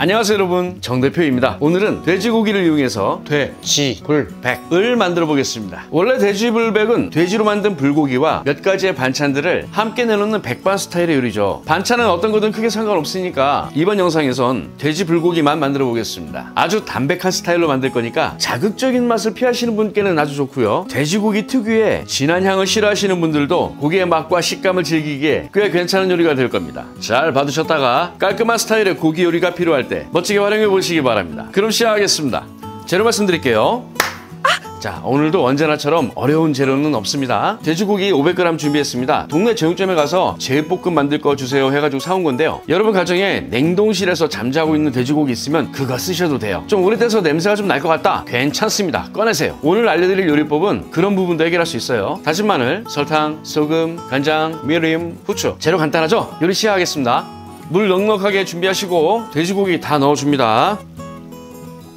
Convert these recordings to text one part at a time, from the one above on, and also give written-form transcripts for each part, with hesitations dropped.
안녕하세요 여러분, 정대표입니다. 오늘은 돼지고기를 이용해서 돼지불백을 만들어 보겠습니다. 원래 돼지불백은 돼지로 만든 불고기와 몇 가지의 반찬들을 함께 내놓는 백반 스타일의 요리죠. 반찬은 어떤 거든 크게 상관없으니까 이번 영상에선 돼지 불고기만 만들어 보겠습니다. 아주 담백한 스타일로 만들 거니까 자극적인 맛을 피하시는 분께는 아주 좋고요, 돼지고기 특유의 진한 향을 싫어하시는 분들도 고기의 맛과 식감을 즐기기에 꽤 괜찮은 요리가 될 겁니다. 잘 봐두셨다가 깔끔한 스타일의 고기 요리가 필요할 때 멋지게 활용해 보시기 바랍니다. 그럼 시작하겠습니다. 재료 말씀드릴게요. 자, 오늘도 언제나처럼 어려운 재료는 없습니다. 돼지고기 500g 준비했습니다. 동네 제육점에 가서 제육볶음 만들 거 주세요 해가지고 사온 건데요, 여러분 가정에 냉동실에서 잠자고 있는 돼지고기 있으면 그거 쓰셔도 돼요. 좀 오래돼서 냄새가 좀 날 것 같다, 괜찮습니다. 꺼내세요. 오늘 알려드릴 요리법은 그런 부분도 해결할 수 있어요. 다진 마늘, 설탕, 소금, 간장, 미림, 후추. 재료 간단하죠? 요리 시작하겠습니다. 물 넉넉하게 준비하시고 돼지고기 다 넣어줍니다.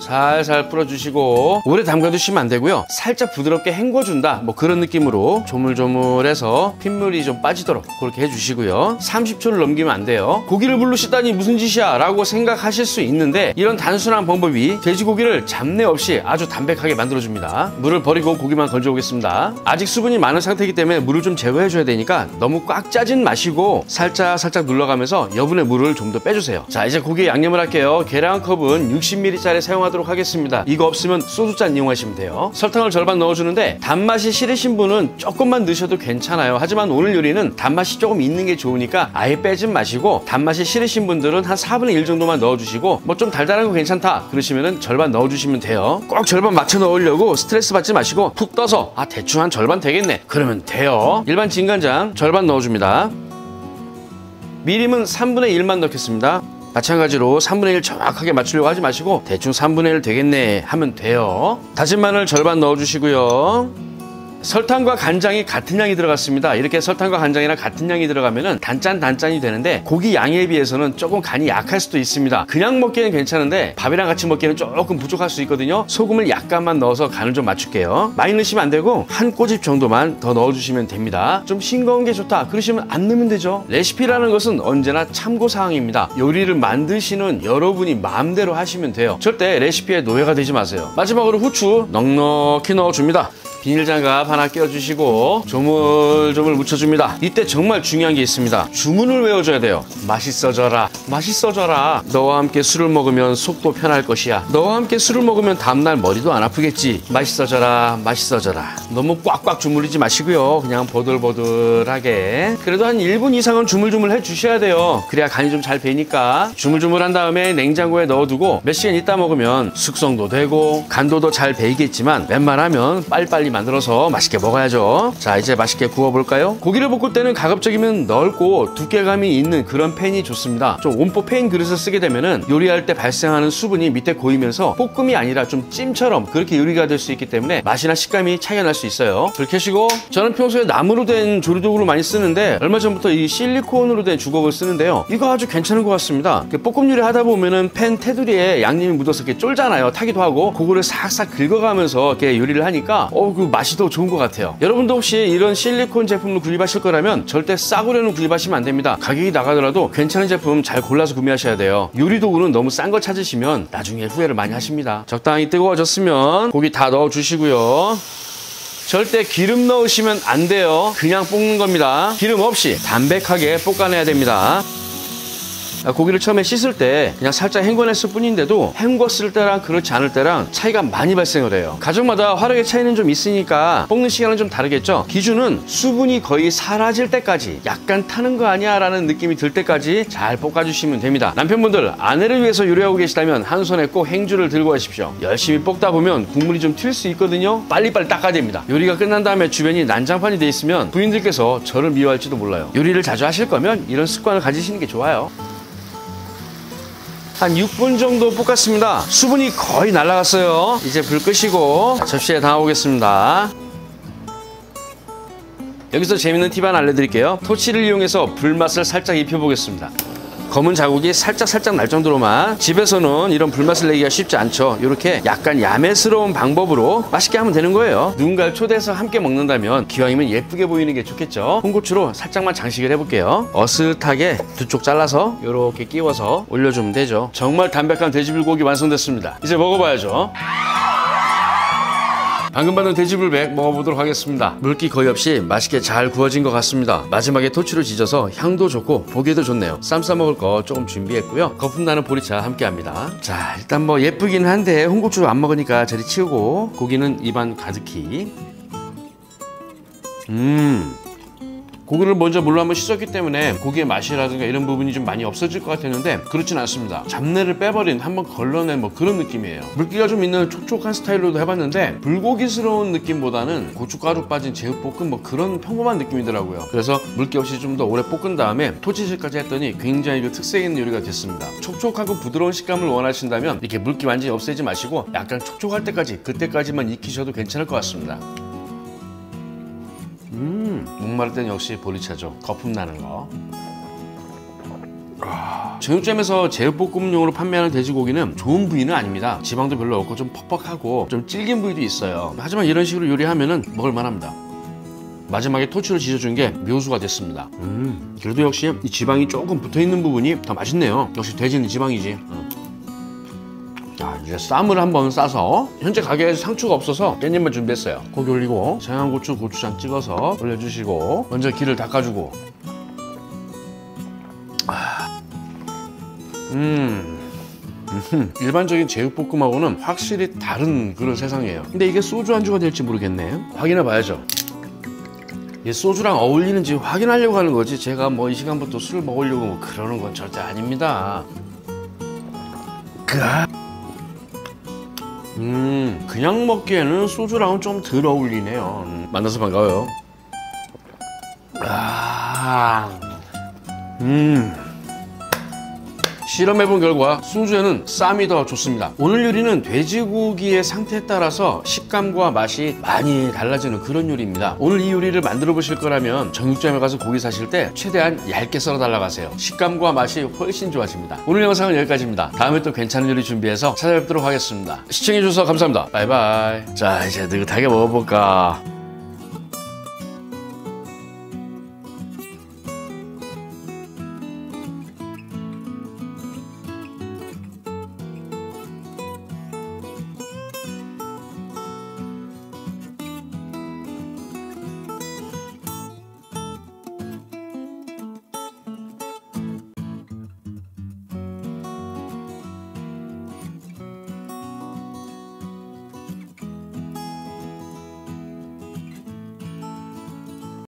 살살 풀어주시고 오래 담가두시면 안 되고요, 살짝 부드럽게 헹궈준다 뭐 그런 느낌으로 조물조물해서 핏물이 좀 빠지도록 그렇게 해주시고요. 30초를 넘기면 안 돼요. 고기를 물로 씻다니 무슨 짓이야 라고 생각하실 수 있는데, 이런 단순한 방법이 돼지고기를 잡내 없이 아주 담백하게 만들어줍니다. 물을 버리고 고기만 건져 오겠습니다. 아직 수분이 많은 상태이기 때문에 물을 좀 제거해줘야 되니까 너무 꽉 짜진 마시고 살짝 눌러가면서 여분의 물을 좀 더 빼주세요. 자, 이제 고기 양념을 할게요. 계량 한 컵은 60ml짜리 사용하도록 하겠습니다. 이거 없으면 소주잔 이용하시면 돼요. 설탕을 절반 넣어주는데 단맛이 싫으신 분은 조금만 넣으셔도 괜찮아요. 하지만 오늘 요리는 단맛이 조금 있는 게 좋으니까 아예 빼진 마시고, 단맛이 싫으신 분들은 한 4분의 1 정도만 넣어주시고, 뭐 좀 달달한 거 괜찮다 그러시면은 절반 넣어주시면 돼요. 꼭 절반 맞춰 넣으려고 스트레스 받지 마시고 푹 떠서 대충 한 절반 되겠네 그러면 돼요. 일반 진간장 절반 넣어줍니다. 미림은 3분의 1만 넣겠습니다. 마찬가지로 3분의 1 정확하게 맞추려고 하지 마시고 대충 3분의 1 되겠네 하면 돼요. 다진 마늘 절반 넣어주시고요. 설탕과 간장이 같은 양이 들어갔습니다. 이렇게 설탕과 간장이랑 같은 양이 들어가면은 단짠이 되는데, 고기 양에 비해서는 조금 간이 약할 수도 있습니다. 그냥 먹기에는 괜찮은데 밥이랑 같이 먹기에는 조금 부족할 수 있거든요. 소금을 약간만 넣어서 간을 좀 맞출게요. 많이 넣으시면 안 되고 한 꼬집 정도만 더 넣어주시면 됩니다. 좀 싱거운 게 좋다 그러시면 안 넣으면 되죠. 레시피라는 것은 언제나 참고사항입니다. 요리를 만드시는 여러분이 마음대로 하시면 돼요. 절대 레시피에 노예가 되지 마세요. 마지막으로 후추 넉넉히 넣어줍니다. 비닐장갑 하나 껴주시고 조물조물 묻혀줍니다. 이때 정말 중요한 게 있습니다. 주문을 외워줘야 돼요. 맛있어져라, 맛있어져라. 너와 함께 술을 먹으면 속도 편할 것이야. 너와 함께 술을 먹으면 다음날 머리도 안 아프겠지. 맛있어져라, 맛있어져라. 너무 꽉꽉 주물리지 마시고요, 그냥 보들보들하게. 그래도 한 1분 이상은 주물주물 해주셔야 돼요. 그래야 간이 좀 잘 배니까. 주물주물 한 다음에 냉장고에 넣어두고 몇 시간 있다 먹으면 숙성도 되고 간도 더 잘 배이겠지만, 웬만하면 빨리빨리 만들어서 맛있게 먹어야죠. 자, 이제 맛있게 구워볼까요? 고기를 볶을 때는 가급적이면 넓고 두께감이 있는 그런 팬이 좋습니다. 좀 온포 팬 그릇을 쓰게 되면은 요리할 때 발생하는 수분이 밑에 고이면서 볶음이 아니라 좀 찜처럼 그렇게 요리가 될 수 있기 때문에 맛이나 식감이 차이가 날 수 있어요. 불 켜시고, 저는 평소에 나무로 된 조리도구를 많이 쓰는데 얼마 전부터 이 실리콘으로 된 주걱을 쓰는데요, 이거 아주 괜찮은 것 같습니다. 볶음 요리 하다 보면은 팬 테두리에 양념이 묻어서 이렇게 쫄잖아요. 타기도 하고. 그거를 싹싹 긁어가면서 이렇게 요리를 하니까 그 맛이 더 좋은 것 같아요. 여러분도 혹시 이런 실리콘 제품을 구입하실 거라면 절대 싸구려는 구입하시면 안 됩니다. 가격이 나가더라도 괜찮은 제품 잘 골라서 구매하셔야 돼요. 요리 도구는 너무 싼 거 찾으시면 나중에 후회를 많이 하십니다. 적당히 뜨거워졌으면 고기 다 넣어주시고요. 절대 기름 넣으시면 안 돼요. 그냥 볶는 겁니다. 기름 없이 담백하게 볶아내야 됩니다. 고기를 처음에 씻을 때 그냥 살짝 헹궈냈을 뿐인데도 헹궜을 때랑 그렇지 않을 때랑 차이가 많이 발생을 해요. 가정마다 화력의 차이는 좀 있으니까 볶는 시간은 좀 다르겠죠. 기준은 수분이 거의 사라질 때까지, 약간 타는 거 아니야 라는 느낌이 들 때까지 잘 볶아주시면 됩니다. 남편분들, 아내를 위해서 요리하고 계시다면 한 손에 꼭 행주를 들고 가십시오. 열심히 볶다 보면 국물이 좀 튈 수 있거든요. 빨리빨리 닦아야 됩니다. 요리가 끝난 다음에 주변이 난장판이 돼 있으면 부인들께서 저를 미워할지도 몰라요. 요리를 자주 하실 거면 이런 습관을 가지시는 게 좋아요. 한 6분 정도 볶았습니다. 수분이 거의 날아갔어요. 이제 불 끄시고 접시에 담아보겠습니다. 여기서 재밌는 팁 하나 알려드릴게요. 토치를 이용해서 불맛을 살짝 입혀보겠습니다. 검은 자국이 살짝 날 정도로만. 집에서는 이런 불맛을 내기가 쉽지 않죠. 이렇게 약간 야매스러운 방법으로 맛있게 하면 되는 거예요. 누군가를 초대해서 함께 먹는다면 기왕이면 예쁘게 보이는 게 좋겠죠. 홍고추로 살짝만 장식을 해볼게요. 어슷하게 두 쪽 잘라서 이렇게 끼워서 올려주면 되죠. 정말 담백한 돼지불고기 완성됐습니다. 이제 먹어봐야죠. 방금 받은 돼지불백 먹어보도록 하겠습니다. 물기 거의 없이 맛있게 잘 구워진 것 같습니다. 마지막에 토치로 지져서 향도 좋고 보기에도 좋네요. 쌈 싸 먹을 거 조금 준비했고요. 거품나는 보리차 함께합니다. 자, 일단 뭐 예쁘긴 한데 홍고추 안 먹으니까 저리 치우고 고기는 입안 가득히. 고기를 먼저 물로 한번 씻었기 때문에 고기의 맛이라든가 이런 부분이 좀 많이 없어질 것 같았는데 그렇진 않습니다. 잡내를 빼버린, 한번 걸러낸 뭐 그런 느낌이에요. 물기가 좀 있는 촉촉한 스타일로도 해봤는데 불고기스러운 느낌보다는 고춧가루 빠진 제육볶음 뭐 그런 평범한 느낌이더라고요. 그래서 물기 없이 좀 더 오래 볶은 다음에 토치질까지 했더니 굉장히 그 특색 있는 요리가 됐습니다. 촉촉하고 부드러운 식감을 원하신다면 이렇게 물기 완전히 없애지 마시고 약간 촉촉할 때까지, 그때까지만 익히셔도 괜찮을 것 같습니다. 목마를 땐 역시 보리차죠. 거품 나는 거. 정육점에서 제육볶음용으로 판매하는 돼지고기는 좋은 부위는 아닙니다. 지방도 별로 없고 좀 퍽퍽하고 좀 질긴 부위도 있어요. 하지만 이런 식으로 요리하면은 먹을 만합니다. 마지막에 토치로 지져준 게 묘수가 됐습니다. 그래도 역시 이 지방이 조금 붙어있는 부분이 더 맛있네요. 역시 돼지는 지방이지. 자, 이제 쌈을 한번 싸서, 현재 가게에서 상추가 없어서 깻잎만 준비했어요. 고기 올리고 청양고추, 고추장 찍어서 올려주시고 먼저 기를 닦아주고. 일반적인 제육볶음하고는 확실히 다른 그런 세상이에요. 근데 이게 소주 안주가 될지 모르겠네. 확인해 봐야죠. 이게 소주랑 어울리는지 확인하려고 하는 거지, 제가 뭐 이 시간부터 술을 먹으려고 뭐 그러는 건 절대 아닙니다. 그냥 먹기에는 소주랑은 좀 덜 어울리네요. 만나서 반가워요. 실험해본 결과 소주에는 쌈이 더 좋습니다. 오늘 요리는 돼지고기의 상태에 따라서 식감과 맛이 많이 달라지는 그런 요리입니다. 오늘 이 요리를 만들어 보실 거라면 정육점에 가서 고기 사실 때 최대한 얇게 썰어 달라가세요. 식감과 맛이 훨씬 좋아집니다. 오늘 영상은 여기까지입니다. 다음에 또 괜찮은 요리 준비해서 찾아뵙도록 하겠습니다. 시청해주셔서 감사합니다. 바이바이. 자, 이제 느긋하게 먹어볼까.